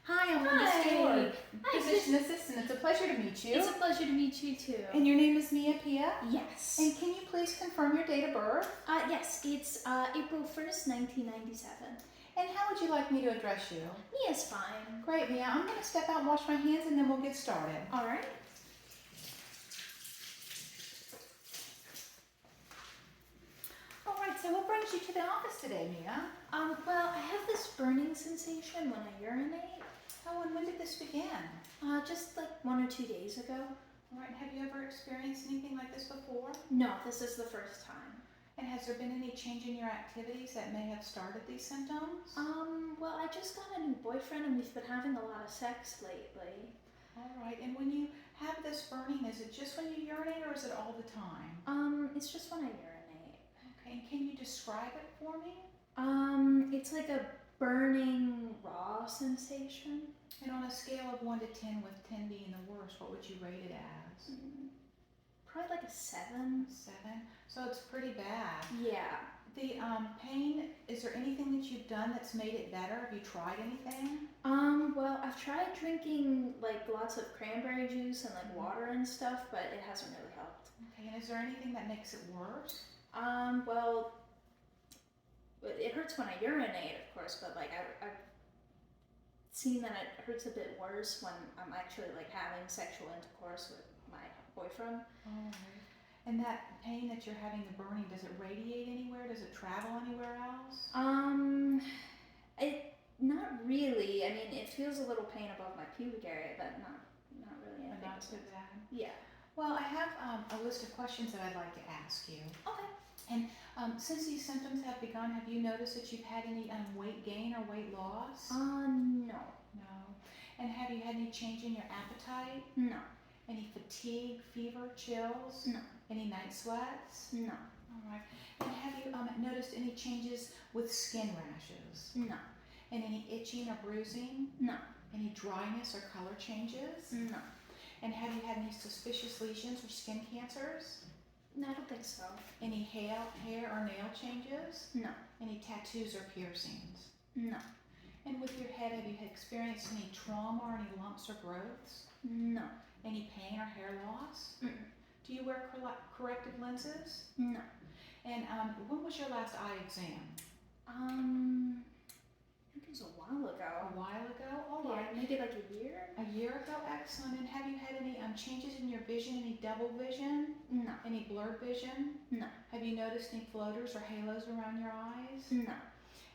Hi, I'm Wendy Hi. Stewart, Hi, physician assistant. It's a pleasure to meet you. It's a pleasure to meet you too. And your name is Mia Pia? Yes. And can you please confirm your date of birth? Yes, it's April 1st, 1997. And how would you like me to address you? Mia's fine. Great, Mia. I'm going to step out and wash my hands and then we'll get started. All right. All right, so what brings you to the office today, Mia? Well, I have this burning sensation when I urinate. Oh, and when did this begin? Just like 1 or 2 days ago. All right, have you ever experienced anything like this before? No, this is the first time. And has there been any change in your activities that may have started these symptoms? Well, I just got a new boyfriend and we've been having a lot of sex lately. All right, and when you have this burning, is it just when you urinate or is it all the time? It's just when I urinate. Okay, and can you describe it for me? It's like a burning raw sensation. And on a scale of 1 to 10, with 10 being the worst, what would you rate it as? Probably like a 7. 7? So it's pretty bad. Yeah. The pain, is there anything that you've done that's made it better? Have you tried anything? Well, I've tried drinking like lots of cranberry juice and like water and stuff, but it hasn't really helped. Okay, and is there anything that makes it worse? Well, it hurts when I urinate, of course, but like I've seen that it hurts a bit worse when I'm actually like having sexual intercourse with my boyfriend. All right. And that pain that you're having, the burning, does it radiate anywhere? Does it travel anywhere else? It not really. I mean, it feels a little pain above my pubic area, but not really anything. But not too bad. Yeah. Well, I have a list of questions that I'd like to ask you. Okay. And since these symptoms have begun, have you noticed that you've had any weight gain or weight loss? No. No. And have you had any change in your appetite? No. Any fatigue, fever, chills? No. Any night sweats? No. All right. And have you noticed any changes with skin rashes? No. And any itching or bruising? No. Any dryness or color changes? No. And have you had any suspicious lesions or skin cancers? No, I don't think so. Any hair or nail changes? No. Any tattoos or piercings? No. And with your head, have you experienced any trauma or any lumps or growths? No. Any pain or hair loss? Mm-mm. Do you wear corrective lenses? No. And when was your last eye exam? I think it was a while ago. A while ago? All Yeah, right. maybe like a year? A year ago? Excellent. And have you had any changes in your vision? Any double vision? No. Any blurred vision? No. Have you noticed any floaters or halos around your eyes? No.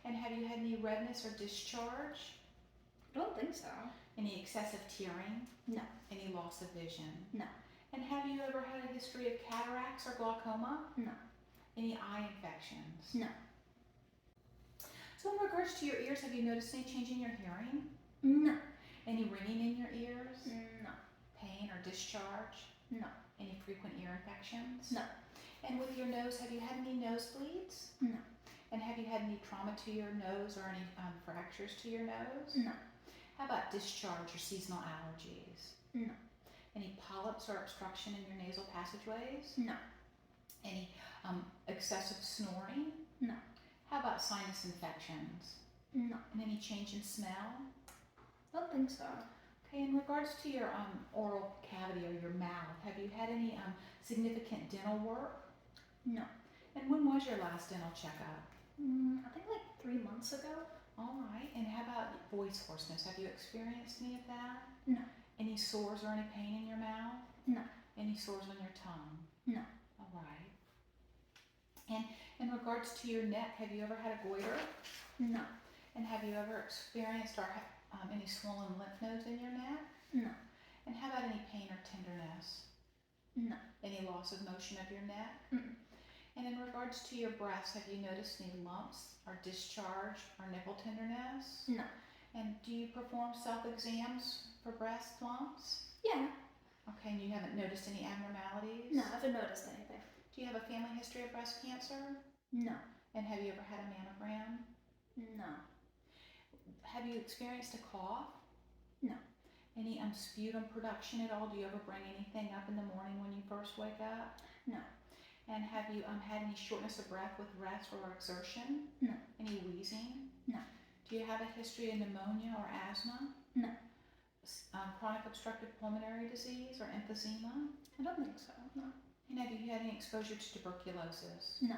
And have you had any redness or discharge? I don't think so. Any excessive tearing? No. Any loss of vision? No. And have you ever had a history of cataracts or glaucoma? No. Any eye infections? No. So in regards to your ears, have you noticed any change in your hearing? No. Any ringing in your ears? No. Pain or discharge? No. Any frequent ear infections? No. And with your nose, have you had any nosebleeds? No. And have you had any trauma to your nose or any fractures to your nose? No. How about discharge or seasonal allergies? No. Any polyps or obstruction in your nasal passageways? No. Any excessive snoring? No. How about sinus infections? No. And any change in smell? I don't think so. Okay, in regards to your oral cavity or your mouth, have you had any significant dental work? No. And when was your last dental checkup? I think like 3 months ago. All right, and how about voice hoarseness? Have you experienced any of that? No. Any sores or any pain in your mouth? No. Any sores on your tongue? No. All right. And in regards to your neck, have you ever had a goiter? No. And have you ever experienced or any swollen lymph nodes in your neck? No. And how about any pain or tenderness? No. Any loss of motion of your neck? Mm-mm. And in regards to your breasts, have you noticed any lumps or discharge or nipple tenderness? No. And do you perform self-exams for breast lumps? Yeah. Okay, and you haven't noticed any abnormalities? No, I haven't noticed anything. Do you have a family history of breast cancer? No. And have you ever had a mammogram? No. Have you experienced a cough? No. Any sputum production at all? Do you ever bring anything up in the morning when you first wake up? No. And have you had any shortness of breath with rest or exertion? No. Any wheezing? No. Do you have a history of pneumonia or asthma? No. Chronic obstructive pulmonary disease or emphysema? I don't think so. No. And have you had any exposure to tuberculosis? No.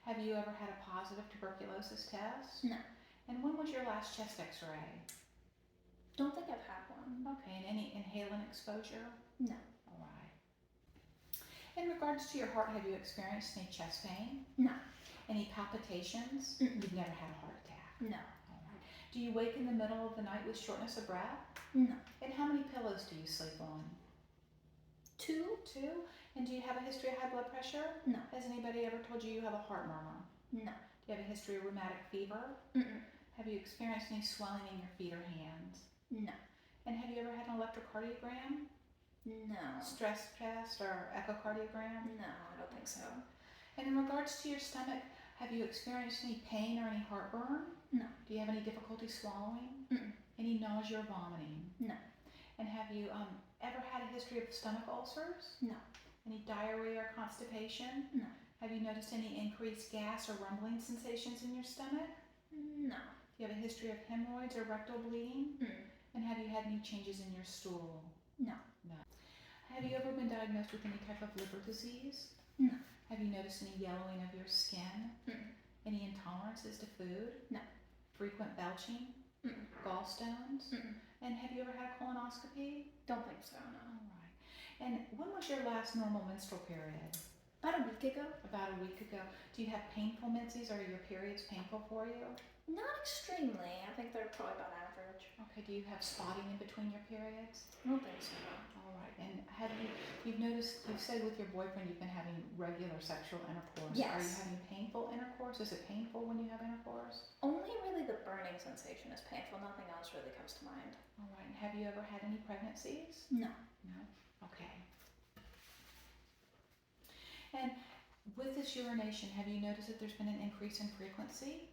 Have you ever had a positive tuberculosis test? No. And when was your last chest x-ray? Don't think I've had one. Okay, and any inhalant exposure? No. All right. In regards to your heart, have you experienced any chest pain? No. Any palpitations? Mm-mm. You've never had a heart attack? No. All right. Do you wake in the middle of the night with shortness of breath? No. And how many pillows do you sleep on? 2? 2? And do you have a history of high blood pressure? No. Has anybody ever told you you have a heart murmur? No. Do you have a history of rheumatic fever? Mm-mm. Have you experienced any swelling in your feet or hands? No. And have you ever had an electrocardiogram? No. Stress test or echocardiogram? No, I don't think so. And in regards to your stomach, have you experienced any pain or any heartburn? No. Do you have any difficulty swallowing? Mm-mm. Any nausea or vomiting? No. And have you ever had a history of stomach ulcers? No. Any diarrhea or constipation? No. Have you noticed any increased gas or rumbling sensations in your stomach? No. Do you have a history of hemorrhoids or rectal bleeding? Mm. And have you had any changes in your stool? No. No. Have you ever been diagnosed with any type of liver disease? No. Have you noticed any yellowing of your skin? Mm. Any intolerances to food? No. Frequent belching? Mm. Gallstones? Mm. And have you ever had a colonoscopy? Don't think so, no. All right. And when was your last normal menstrual period? About a week ago? About a week ago. Do you have painful menses? Are your periods painful for you? Not extremely. I think they're probably about average. Okay, do you have spotting in between your periods? I don't think so. All right, and you've noticed, you've said with your boyfriend you've been having regular sexual intercourse. Yes. Are you having painful intercourse? Is it painful when you have intercourse? Only really the burning sensation is painful. Nothing else really comes to mind. All right, and have you ever had any pregnancies? No. No? Okay. And with this urination, have you noticed that there's been an increase in frequency?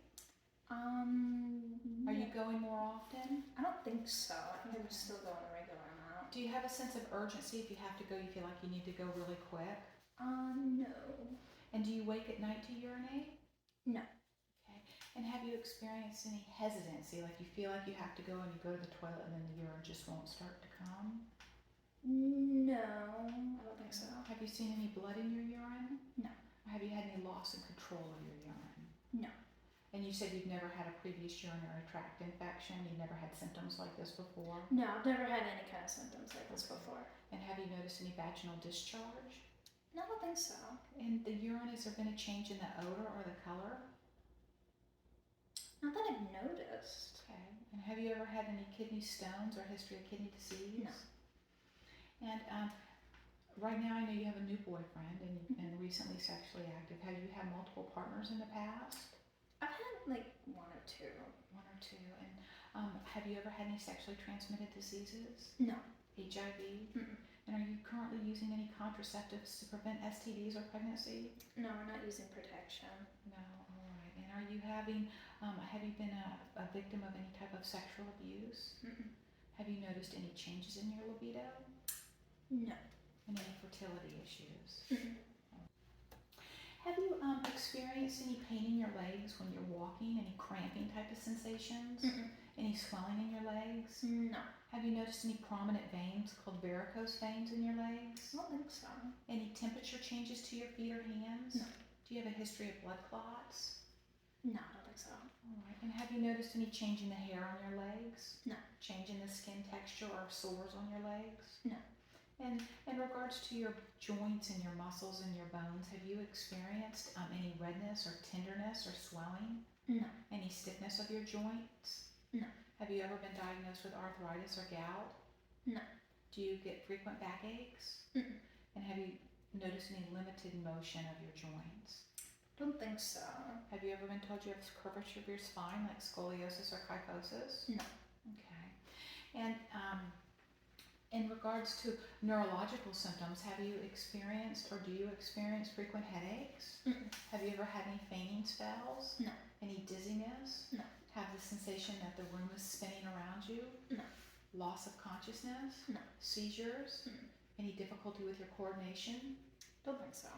Are you going more often? I don't think so. I think I would still go in a regular amount. Do you have a sense of urgency if you have to go, you feel like you need to go really quick? No. And do you wake at night to urinate? No. Okay. And have you experienced any hesitancy, like you feel like you have to go and you go to the toilet and then the urine just won't start to come? No, I don't think so. Have you seen any blood in your urine? No. Or have you had any loss in control of your urine? No. And you said you've never had a previous urinary tract infection, you've never had symptoms like this before? No, I've never had any kind of symptoms like this before. And have you noticed any vaginal discharge? No, I don't think so. In the urine, has there been a change in the odor or the color? Not that I've noticed. Okay. And have you ever had any kidney stones or history of kidney disease? No. And right now I know you have a new boyfriend and you've been recently sexually active. Have you had multiple partners in the past? I've had like 1 or 2. 1 or 2. And have you ever had any sexually transmitted diseases? No. HIV? Mm-mm. And are you currently using any contraceptives to prevent STDs or pregnancy? No, we're not using protection. No. All right. And are you having, have you been a victim of any type of sexual abuse? Mm-mm. Have you noticed any changes in your libido? No. And any fertility issues? Mm-mm. Have you experienced any pain in your legs when you're walking? Any cramping type of sensations? Mm-mm. Any swelling in your legs? No. Have you noticed any prominent veins called varicose veins in your legs? I don't think so. Any temperature changes to your feet or hands? No. Do you have a history of blood clots? No, I don't think so. All right. And have you noticed any change in the hair on your legs? No. Change in the skin texture or sores on your legs? No. And in regards to your joints and your muscles and your bones, have you experienced any redness or tenderness or swelling? No. Any stiffness of your joints? No. Have you ever been diagnosed with arthritis or gout? No. Do you get frequent backaches? Mm-mm. And have you noticed any limited motion of your joints? Don't think so. Have you ever been told you have curvature of your spine, like scoliosis or kyphosis? No. Okay. And in regards to neurological symptoms, have you experienced or do you experience frequent headaches? Mm-mm. Have you ever had any fainting spells? No. Any dizziness? No. Have the sensation that the room is spinning around you? No. Loss of consciousness? No. Seizures? Mm-mm. Any difficulty with your coordination? Don't think so.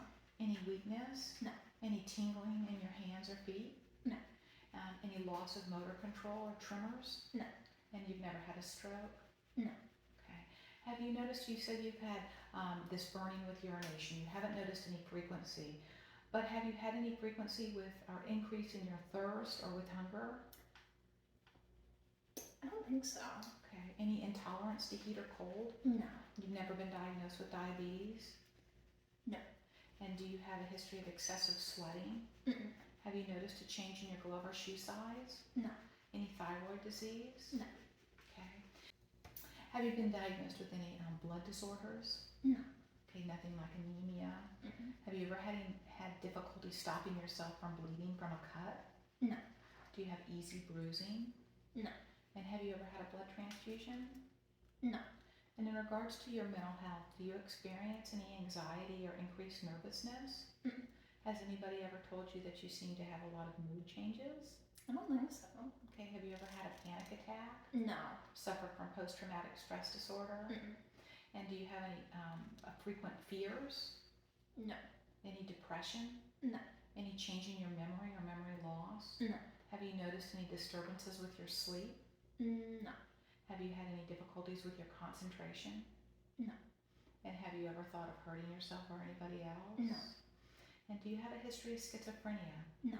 Any weakness? No. Any tingling in your hands or feet? No. Any loss of motor control or tremors? No. And you've never had a stroke? No. Okay. Have you noticed, you said you've had this burning with urination. You haven't noticed any frequency, but have you had any frequency with or increase in your thirst or with hunger? I don't think so. Okay. Any intolerance to heat or cold? No. You've never been diagnosed with diabetes? No. And do you have a history of excessive sweating? Mm-mm. Have you noticed a change in your glove or shoe size? No. Any thyroid disease? No. Okay. Have you been diagnosed with any blood disorders? No. Okay, nothing like anemia. Mm-mm. Have you ever had difficulty stopping yourself from bleeding from a cut? No. Do you have easy bruising? No. And have you ever had a blood transfusion? No. And in regards to your mental health, do you experience any anxiety or increased nervousness? Mm-mm. Has anybody ever told you that you seem to have a lot of mood changes? I don't think so. Okay, have you ever had a panic attack? No. Suffer from post-traumatic stress disorder? Mm-mm. And do you have any frequent fears? No. Any depression? No. Any change in your memory or memory loss? No. Have you noticed any disturbances with your sleep? No. Have you had any difficulties with your concentration? No. And have you ever thought of hurting yourself or anybody else? No. And do you have a history of schizophrenia? No.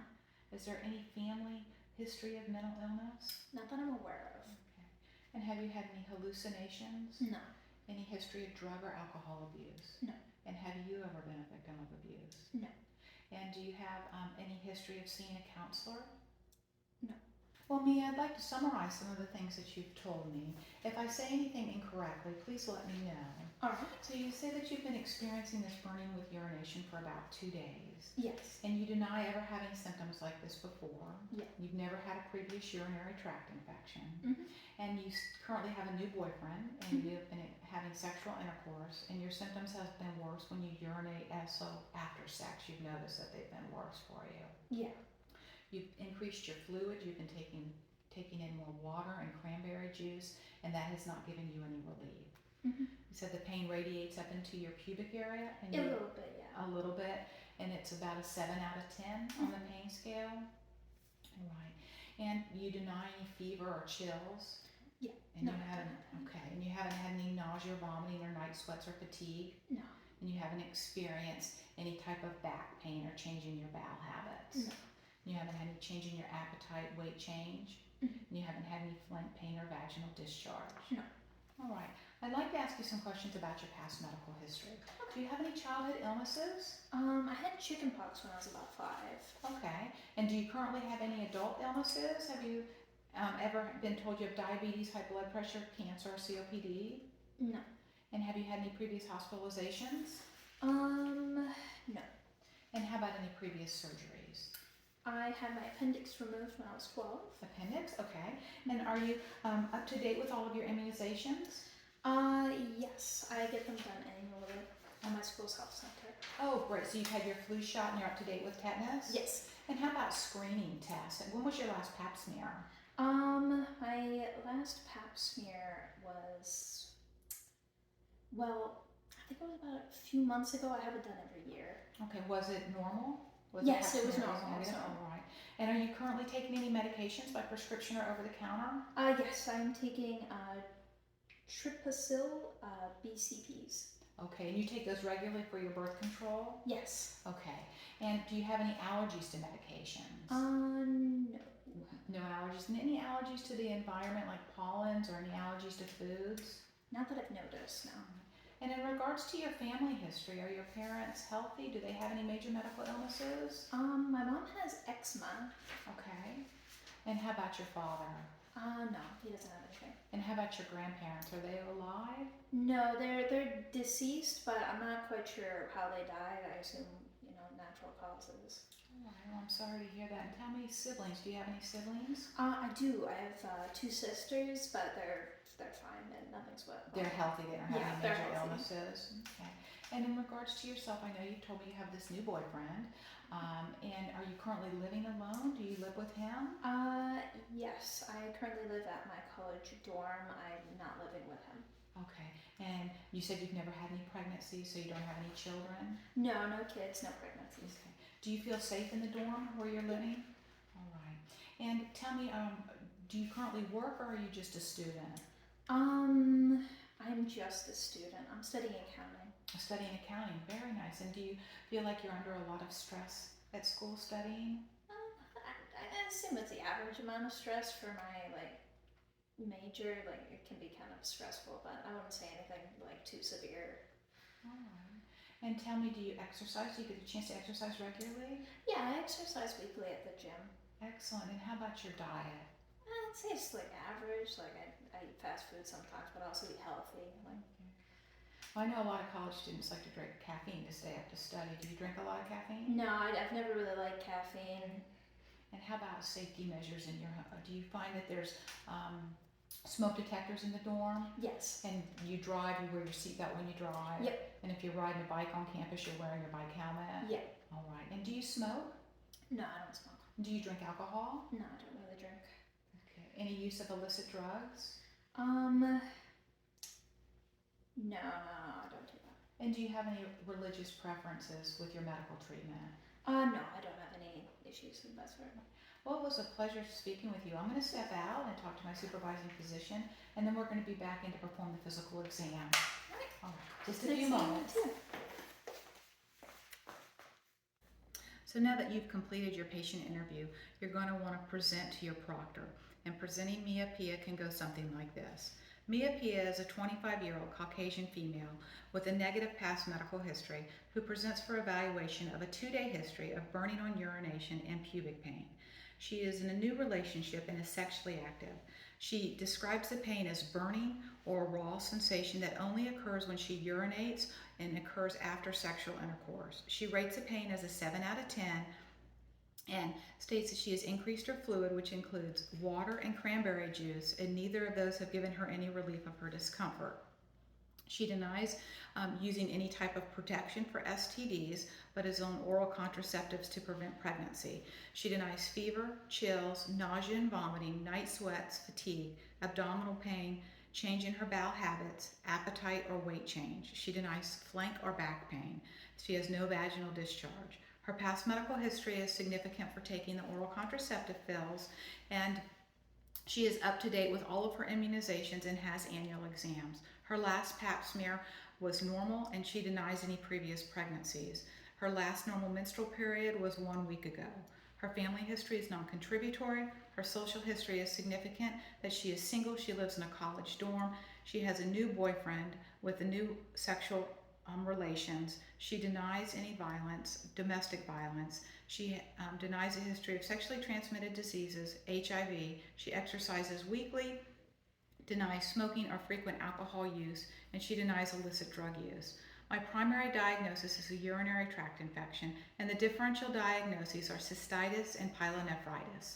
Is there any family history of mental illness? Not that I'm aware of. Okay. And have you had any hallucinations? No. Any history of drug or alcohol abuse? No. And have you ever been a victim of abuse? No. And do you have any history of seeing a counselor? No. Well, Mia, I'd like to summarize some of the things that you've told me. If I say anything incorrectly, please let me know. All right. So you say that you've been experiencing this burning with urination for about 2 days. Yes. And you deny ever having symptoms like this before. Yeah. You've never had a previous urinary tract infection. Mm-hmm. And you currently have a new boyfriend, and you've been having sexual intercourse, and your symptoms have been worse when you urinate. So after sex, you've noticed that they've been worse for you. Yeah. You've increased your fluid. You've been taking in more water and cranberry juice, and that has not given you any relief. Mm-hmm. You said the pain radiates up into your pubic area, and A little bit, yeah. a little bit, and it's about a 7 out of 10 on the pain scale. All right. And you deny any fever or chills? Yeah. And No, you I haven't, don't. okay, and you haven't had any nausea, vomiting, or night sweats or fatigue? No. And you haven't experienced any type of back pain or change in your bowel habits? No. You haven't had any change in your appetite, weight change? Mhm. And you haven't had any flank pain or vaginal discharge? No. All right. I'd like to ask you some questions about your past medical history. Do you have any childhood illnesses? I had chickenpox when I was about 5. Okay. And do you currently have any adult illnesses? Have you ever been told you have diabetes, high blood pressure, cancer, or COPD? No. And have you had any previous hospitalizations? No. And how about any previous surgeries? I had my appendix removed when I was 12. Appendix, okay. And are you up to date with all of your immunizations? Yes, I get them done annually at my school's health center. Oh, great. So you've had your flu shot and you're up to date with tetanus? Yes. And how about screening tests? And when was your last pap smear? My last pap smear was, well, I think it was about a few months ago. I have it done every year. Okay, was it normal? Was Yes, the pap it was smear normal, it was negative? normal. All right. And are you currently taking any medications by prescription or over the counter? Yes, I'm taking Tripacil BCPs. Okay, and you take those regularly for your birth control? Yes. Okay. And do you have any allergies to medications? No. No allergies. And any allergies to the environment like pollens or any allergies to foods? Not that I've noticed, no. And in regards to your family history, are your parents healthy? Do they have any major medical illnesses? My mom has eczema. Okay. And how about your father? No, he doesn't have anything. And how about your grandparents? Are they alive? No, they're deceased, but I'm not quite sure how they died. I assume, natural causes. All right, well, I'm sorry to hear that. And how many siblings? Do you have any siblings? I do. I have 2 sisters, but they're fine and nothing's but. They're healthy. They don't have Yeah, any they're major healthy. illnesses. Okay. And in regards to yourself, I know you told me you have this new boyfriend. And are you currently living alone? Do you live with him? Yes. I currently live at my college dorm. I'm not living with him. Okay. And you said you've never had any pregnancies, so you don't have any children? No kids, no pregnancies. Okay. Do you feel safe in the dorm where you're living? All right. And tell me, do you currently work or are you just a student? I'm just a student. I'm studying accounting. Studying accounting, very nice. And do you feel like you're under a lot of stress at school studying? I assume it's the average amount of stress for my major. Like it can be kind of stressful, but I wouldn't say anything like too severe. All right. And tell me, do you exercise? Do you get a chance to exercise regularly? Yeah, I exercise weekly at the gym. Excellent. And how about your diet? I'd say it's like average. Like I eat fast food sometimes, but I also eat healthy. Well, I know a lot of college students like to drink caffeine to stay up to study. Do you drink a lot of caffeine? No, I've never really liked caffeine. And how about safety measures in your home? Do you find that there's smoke detectors in the dorm? Yes. And you drive, you wear your seatbelt when you drive? Yep. And if you're riding a bike on campus, you're wearing your bike helmet? Yep. All right. And do you smoke? No, I don't smoke. Do you drink alcohol? No, I don't really drink. Okay. Any use of illicit drugs? No, I don't do that. And do you have any religious preferences with your medical treatment? No, I don't have any issues with that sort. Well, it was a pleasure speaking with you. I'm going to step out and talk to my supervising physician, and then we're going to be back in to perform the physical exam. All right, just a few moments. So now that you've completed your patient interview, you're going to want to present to your proctor. And presenting Mia Pia can go something like this. Mia Pia is a 25-year-old Caucasian female with a negative past medical history who presents for evaluation of a 2-day history of burning on urination and pubic pain. She is in a new relationship and is sexually active. She describes the pain as burning or a raw sensation that only occurs when she urinates and occurs after sexual intercourse. She rates the pain as a 7 out of 10 and states that she has increased her fluid, which includes water and cranberry juice, and neither of those have given her any relief of her discomfort. She denies using any type of protection for STDs, but is on oral contraceptives to prevent pregnancy. She denies fever, chills, nausea and vomiting, night sweats, fatigue, abdominal pain, change in her bowel habits, appetite or weight change. She denies flank or back pain. She has no vaginal discharge. Her past medical history is significant for taking the oral contraceptive pills, and she is up to date with all of her immunizations and has annual exams. Her last pap smear was normal, and she denies any previous pregnancies. Her last normal menstrual period was 1 week ago. Her family history is non-contributory. Her social history is significant, that she is single, she lives in a college dorm, she has a new boyfriend with a new sexual relations. She denies any violence, domestic violence. She denies a history of sexually transmitted diseases, HIV. She exercises weekly, denies smoking or frequent alcohol use, and she denies illicit drug use. My primary diagnosis is a urinary tract infection, and the differential diagnoses are cystitis and pyelonephritis.